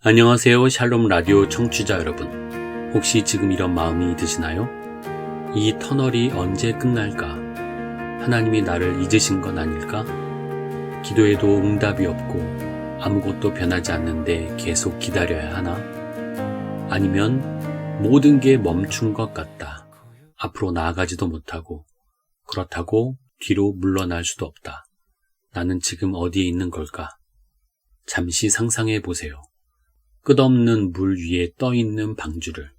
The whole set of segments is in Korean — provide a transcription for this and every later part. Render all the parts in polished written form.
안녕하세요. 샬롬 라디오 청취자 여러분. 혹시 지금 이런 마음이 드시나요? 이 터널이 언제 끝날까? 하나님이 나를 잊으신 건 아닐까? 기도해도 응답이 없고 아무것도 변하지 않는데 계속 기다려야 하나? 아니면 모든 게 멈춘 것 같다. 앞으로 나아가지도 못하고 그렇다고 뒤로 물러날 수도 없다. 나는 지금 어디에 있는 걸까? 잠시 상상해 보세요. 끝없는 물 위에 떠있는 방주를.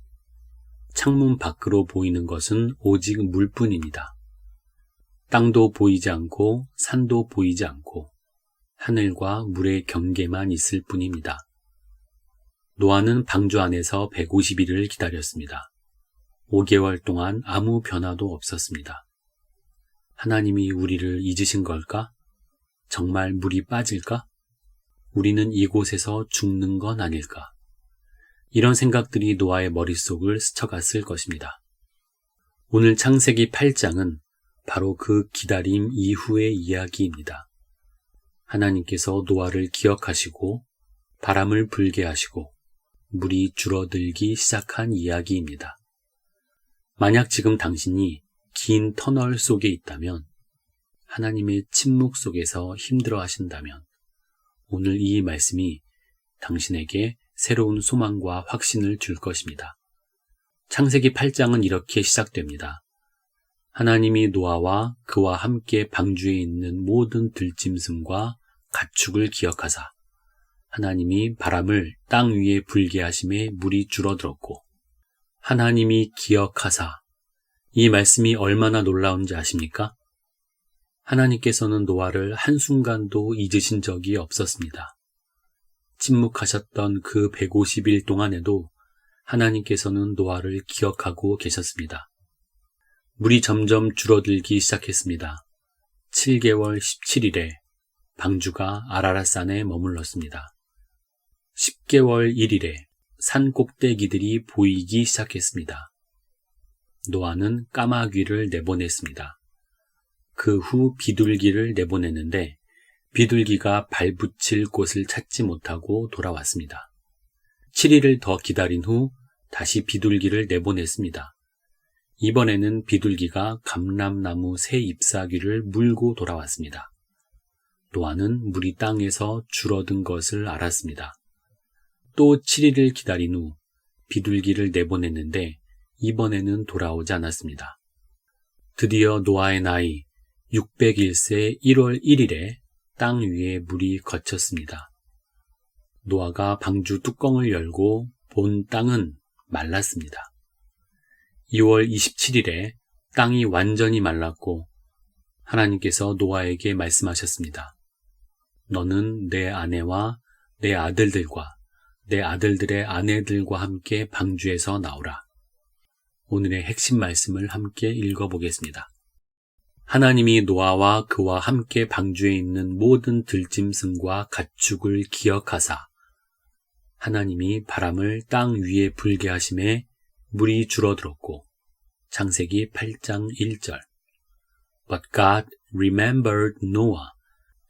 창문 밖으로 보이는 것은 오직 물뿐입니다. 땅도 보이지 않고 산도 보이지 않고 하늘과 물의 경계만 있을 뿐입니다. 노아는 방주 안에서 150일을 기다렸습니다. 5개월 동안 아무 변화도 없었습니다. 하나님이 우리를 잊으신 걸까? 정말 물이 빠질까? 우리는 이곳에서 죽는 건 아닐까? 이런 생각들이 노아의 머릿속을 스쳐갔을 것입니다. 오늘 창세기 8장은 바로 그 기다림 이후의 이야기입니다. 하나님께서 노아를 기억하시고 바람을 불게 하시고 물이 줄어들기 시작한 이야기입니다. 만약 지금 당신이 긴 터널 속에 있다면, 하나님의 침묵 속에서 힘들어 하신다면, 오늘 이 말씀이 당신에게 새로운 소망과 확신을 줄 것입니다. 창세기 8장은 이렇게 시작됩니다. 하나님이 노아와 그와 함께 방주에 있는 모든 들짐승과 가축을 기억하사 하나님이 바람을 땅 위에 불게 하심에 물이 줄어들었고, 하나님이 기억하사, 이 말씀이 얼마나 놀라운지 아십니까? 하나님께서는 노아를 한순간도 잊으신 적이 없었습니다. 침묵하셨던 그 150일 동안에도 하나님께서는 노아를 기억하고 계셨습니다. 물이 점점 줄어들기 시작했습니다. 7개월 17일에 방주가 아라랏산에 머물렀습니다. 10개월 1일에 산 꼭대기들이 보이기 시작했습니다. 노아는 까마귀를 내보냈습니다. 그 후 비둘기를 내보냈는데 비둘기가 발붙일 곳을 찾지 못하고 돌아왔습니다. 7일을 더 기다린 후 다시 비둘기를 내보냈습니다. 이번에는 비둘기가 감람나무 새 잎사귀를 물고 돌아왔습니다. 노아는 물이 땅에서 줄어든 것을 알았습니다. 또 7일을 기다린 후 비둘기를 내보냈는데 이번에는 돌아오지 않았습니다. 드디어 노아의 나이 601세 1월 1일에 땅 위에 물이 걷혔습니다. 노아가 방주 뚜껑을 열고 본 땅은 말랐습니다. 2월 27일에 땅이 완전히 말랐고 하나님께서 노아에게 말씀하셨습니다. 너는 내 아내와 내 아들들과 내 아들들의 아내들과 함께 방주에서 나오라. 오늘의 핵심 말씀을 함께 읽어보겠습니다. 하나님이 노아와 그와 함께 방주에 있는 모든 들짐승과 가축을 기억하사 하나님이 바람을 땅 위에 불게 하심에 물이 줄어들었고, 창세기 8장 1절. But God remembered Noah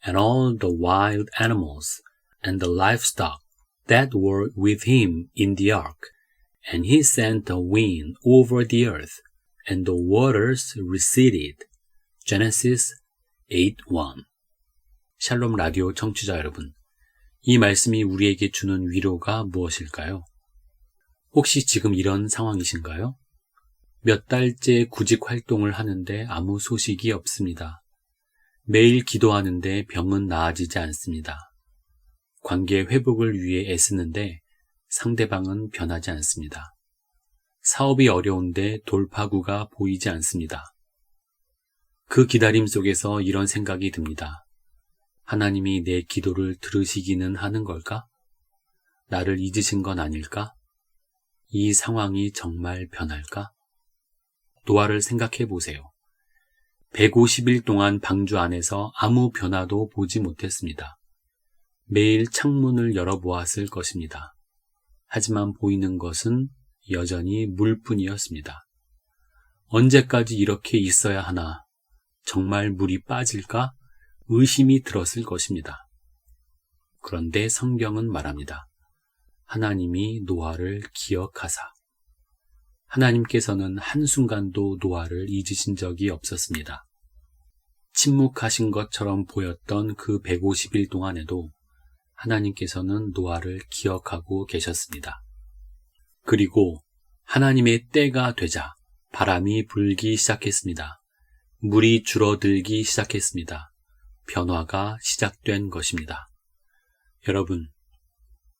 and all the wild animals and the livestock that were with him in the ark, and he sent a wind over the earth, and the waters receded. Genesis 8:1. 샬롬 라디오 청취자 여러분, 이 말씀이 우리에게 주는 위로가 무엇일까요? 혹시 지금 이런 상황이신가요? 몇 달째 구직 활동을 하는데 아무 소식이 없습니다. 매일 기도하는데 병은 나아지지 않습니다. 관계 회복을 위해 애쓰는데 상대방은 변하지 않습니다. 사업이 어려운데 돌파구가 보이지 않습니다. 그 기다림 속에서 이런 생각이 듭니다. 하나님이 내 기도를 들으시기는 하는 걸까? 나를 잊으신 건 아닐까? 이 상황이 정말 변할까? 노아를 생각해 보세요. 150일 동안 방주 안에서 아무 변화도 보지 못했습니다. 매일 창문을 열어보았을 것입니다. 하지만 보이는 것은 여전히 물뿐이었습니다. 언제까지 이렇게 있어야 하나? 정말 물이 빠질까? 의심이 들었을 것입니다. 그런데 성경은 말합니다. 하나님이 노아를 기억하사. 하나님께서는 한순간도 노아를 잊으신 적이 없었습니다. 침묵하신 것처럼 보였던 그 150일 동안에도 하나님께서는 노아를 기억하고 계셨습니다. 그리고 하나님의 때가 되자 바람이 불기 시작했습니다. 물이 줄어들기 시작했습니다. 변화가 시작된 것입니다. 여러분,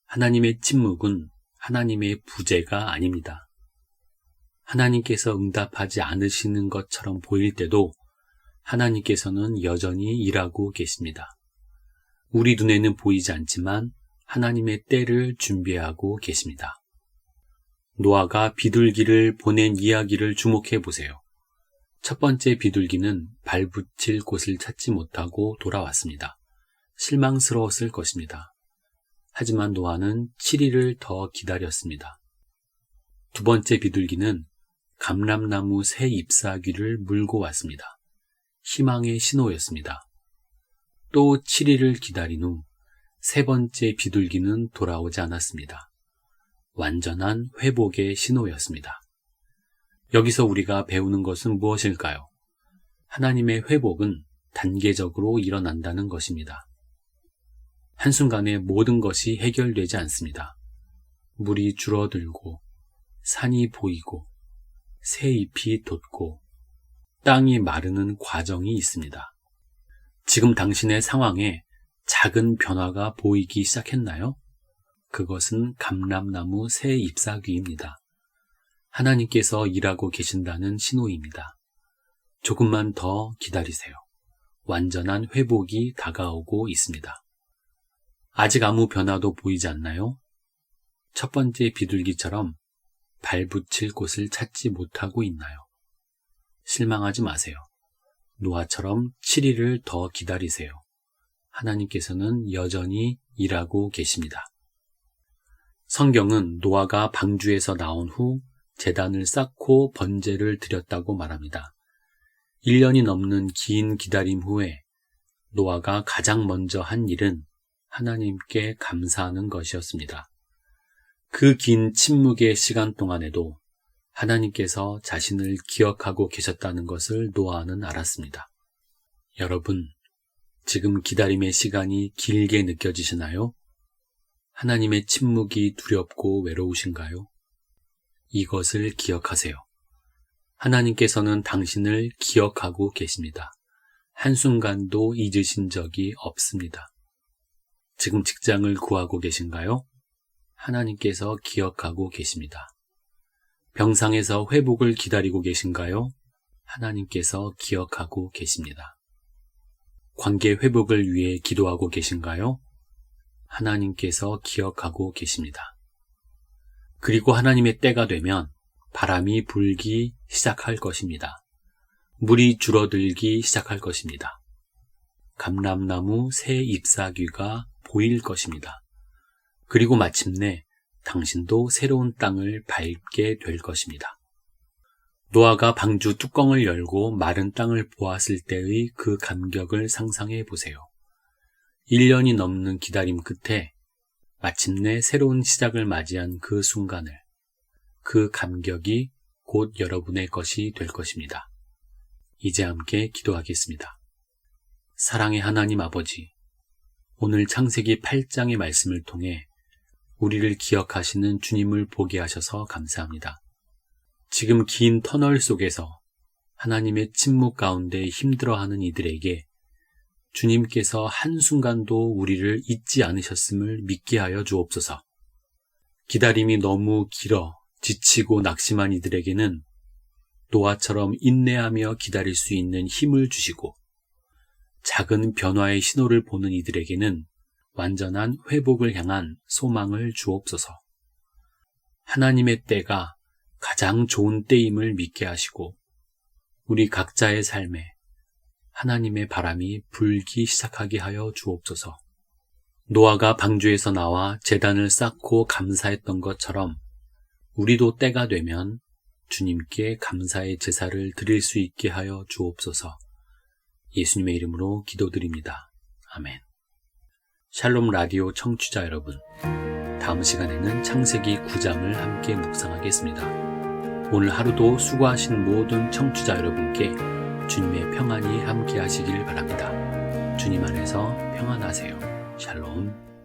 하나님의 침묵은 하나님의 부재가 아닙니다. 하나님께서 응답하지 않으시는 것처럼 보일 때도 하나님께서는 여전히 일하고 계십니다. 우리 눈에는 보이지 않지만 하나님의 때를 준비하고 계십니다. 노아가 비둘기를 보낸 이야기를 주목해 보세요. 첫 번째 비둘기는 발붙일 곳을 찾지 못하고 돌아왔습니다. 실망스러웠을 것입니다. 하지만 노아는 7일을 더 기다렸습니다. 두 번째 비둘기는 감람나무 새 잎사귀를 물고 왔습니다. 희망의 신호였습니다. 또 7일을 기다린 후 세 번째 비둘기는 돌아오지 않았습니다. 완전한 회복의 신호였습니다. 여기서 우리가 배우는 것은 무엇일까요? 하나님의 회복은 단계적으로 일어난다는 것입니다. 한순간에 모든 것이 해결되지 않습니다. 물이 줄어들고 산이 보이고 새 잎이 돋고 땅이 마르는 과정이 있습니다. 지금 당신의 상황에 작은 변화가 보이기 시작했나요? 그것은 감람나무 새 잎사귀입니다. 하나님께서 일하고 계신다는 신호입니다. 조금만 더 기다리세요. 완전한 회복이 다가오고 있습니다. 아직 아무 변화도 보이지 않나요? 첫 번째 비둘기처럼 발붙일 곳을 찾지 못하고 있나요? 실망하지 마세요. 노아처럼 7일을 더 기다리세요. 하나님께서는 여전히 일하고 계십니다. 성경은 노아가 방주에서 나온 후 제단을 쌓고 번제를 드렸다고 말합니다. 1년이 넘는 긴 기다림 후에 노아가 가장 먼저 한 일은 하나님께 감사하는 것이었습니다. 그 긴 침묵의 시간 동안에도 하나님께서 자신을 기억하고 계셨다는 것을 노아는 알았습니다. 여러분, 지금 기다림의 시간이 길게 느껴지시나요? 하나님의 침묵이 두렵고 외로우신가요? 이것을 기억하세요. 하나님께서는 당신을 기억하고 계십니다. 한순간도 잊으신 적이 없습니다. 지금 직장을 구하고 계신가요? 하나님께서 기억하고 계십니다. 병상에서 회복을 기다리고 계신가요? 하나님께서 기억하고 계십니다. 관계 회복을 위해 기도하고 계신가요? 하나님께서 기억하고 계십니다. 그리고 하나님의 때가 되면 바람이 불기 시작할 것입니다. 물이 줄어들기 시작할 것입니다. 감람나무 새 잎사귀가 보일 것입니다. 그리고 마침내 당신도 새로운 땅을 밟게 될 것입니다. 노아가 방주 뚜껑을 열고 마른 땅을 보았을 때의 그 감격을 상상해 보세요. 1년이 넘는 기다림 끝에 마침내 새로운 시작을 맞이한 그 순간을, 그 감격이 곧 여러분의 것이 될 것입니다. 이제 함께 기도하겠습니다. 사랑의 하나님 아버지, 오늘 창세기 8장의 말씀을 통해 우리를 기억하시는 주님을 보게 하셔서 감사합니다. 지금 긴 터널 속에서 하나님의 침묵 가운데 힘들어하는 이들에게 주님께서 한순간도 우리를 잊지 않으셨음을 믿게 하여 주옵소서. 기다림이 너무 길어 지치고 낙심한 이들에게는 노아처럼 인내하며 기다릴 수 있는 힘을 주시고, 작은 변화의 신호를 보는 이들에게는 완전한 회복을 향한 소망을 주옵소서. 하나님의 때가 가장 좋은 때임을 믿게 하시고 우리 각자의 삶에 하나님의 바람이 불기 시작하게 하여 주옵소서. 노아가 방주에서 나와 제단을 쌓고 감사했던 것처럼 우리도 때가 되면 주님께 감사의 제사를 드릴 수 있게 하여 주옵소서. 예수님의 이름으로 기도드립니다. 아멘. 샬롬 라디오 청취자 여러분, 다음 시간에는 창세기 9장을 함께 묵상하겠습니다. 오늘 하루도 수고하신 모든 청취자 여러분께 주님의 평안이 함께 하시길 바랍니다. 주님 안에서 평안하세요. 샬롬.